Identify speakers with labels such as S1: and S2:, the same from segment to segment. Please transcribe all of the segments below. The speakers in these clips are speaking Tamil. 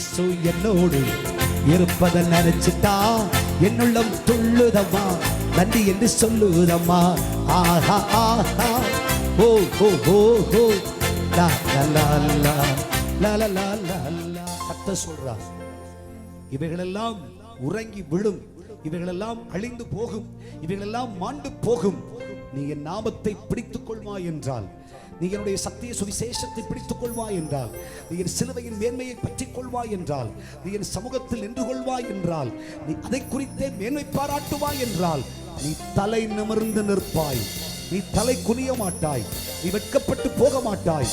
S1: இயேசு என்னோடு இருப்பதை நினைச்சிட்டா என்னுள்ளம் துள்ளுதம்மா, நன்றி என்று சொல்லுதம்மா. ஆஹா ஆஹா ஓ ஓ ஓ ஓ லா லா லா லா லா லா லா லா. கர்த்தர் சொல்றார், இவைகளெல்லாம் உறங்கி விழும், இவைகளெல்லாம் அழிந்து போகும், இவைகளெல்லாம் மாண்டு போகும். நீ என் நாமத்தை பிடித்துக் கொள்வாய் என்றால், நீ என்னுடைய சத்திய சுவிசேஷத்தை பிடித்துக் கொள்வாய் என்றால், நீ என் சிலுவையின் மேன்மையை பற்றிக் கொள்வாய் என்றால், நீ என் சமூகத்தில் நின்று கொள்வாய் என்றால், நீ அதை குறித்தே மேன்மை பாராட்டுவாய் என்றால், நீ தலை நிமிர்ந்து நிற்பாய், நீ தலை குனிய மாட்டாய், நீ வெட்கப்பட்டு போக மாட்டாய்.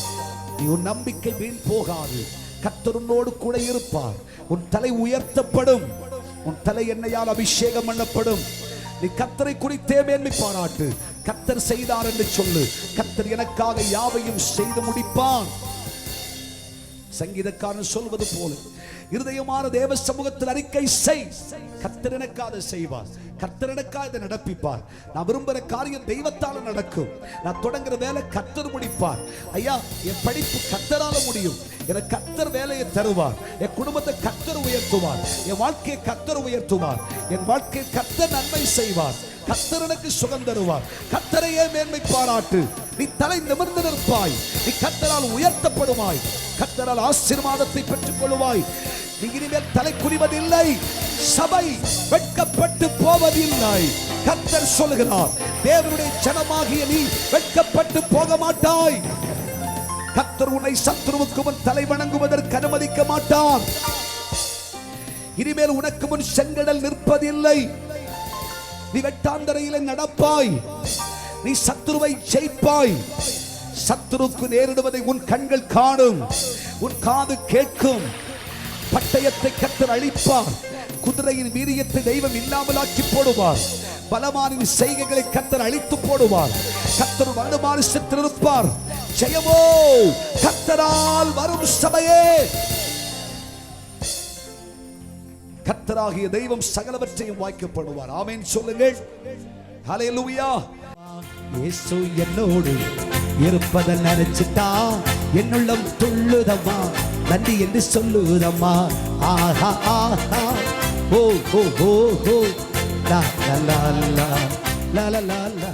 S1: நீ உன் நம்பிக்கை வீண் போகாது. கர்த்தர் உன்னோடு கூட இருப்பார். உன் தலை உயர்த்தப்படும், உன் தலை எண்ணெயால் அபிஷேகம் பண்ணப்படும். நீ கர்த்தரை குறித்தே மேன்மை பாராட்டு. கர்த்தர் செய்தார் என்று சொல்லு. கர்த்தர் எனக்காக யாவையும் செய்து முடிப்பான். சங்கீதக்காரன் சொல்வது போல இருதயமான தேவ சமூகத்தில் அறிக்கை செய். கர்த்தர் எனக்காக செய்வார், கர்த்தர் எனக்காக இதை நடப்பிப்பார். நான் விரும்புகிற காரியம் தெய்வத்தால நடக்கும். நான் தொடங்குற வேலை கர்த்தர் முடிப்பார். ஐயா, என் படிப்பு கர்த்தரால முடியும். எனக்கு கர்த்தர் வேலையை தருவார். என் குடும்பத்தை கர்த்தர் உயர்த்துவார். என் வாழ்க்கையை கர்த்தர் உயர்த்துவார். என் வாழ்க்கையை கர்த்தர் நன்மை செய்வார். கர்த்தர் எனக்கு சுகம் தருவார். கர்த்தரையே மேன்மை பாராட்டு. நீ தலை நிமிர்ந்து நிற்பாய். நீ கர்த்தரால் உயர்த்தப்படுவாய். கர்த்தரால் ஆசீர்வாதத்தை பெற்றுக் கொள்வாய். நீ இனிமேல் தலை குனிவதில்லை. சபை வெட்கப்பட்டு போவதில்லை. கர்த்தர் சொல்கிறார், தேவனுடைய ஜனமாகிய நீ வெட்கப்பட்டு போக மாட்டாய். கர்த்தர் உன்னை சத்துருவுக்கு முன் தலை வணங்குவதற்கு அனுமதிக்க மாட்டார். இனிமேல் உனக்கு முன் செங்கடல் நிற்பதில்லை. நீ வெட்டாந்தரையிலே நடப்பாய். நீ சத்துருவை ஜெயிப்பாய். சத்துருக்கு நேரிடுவதை உன் கண்கள் காணும், உன் காது கேட்கும். பட்டயத்தை கர்த்தர் அழிப்பார். குதிரையின் வீரியத்தை தெய்வம் இல்லாமலாக்கி போடுவார். பலமானின் செய்கைகளை கர்த்தர் அழித்து போடுவார். கர்த்தர் வலுமான சித்திருப்பார். ஜெயமோ கர்த்தரால் வரும் சபையே. கர்த்தராகிய தெய்வம் சகலவற்றையும் வாய்க்கப்படுவார். ஆமென் சொல்லுங்கள். ஹல்லேலூயா. இயேசு என்னோடு இருப்பதை நினைச்சிட்டா என்னுள்ளம் துள்ளுதம்மா, நன்றி என்று சொல்லுதம்மா. ஆஹா ஆஹா ஓ ஓ ஓ ஓ லா லா லா லா லா லா லா.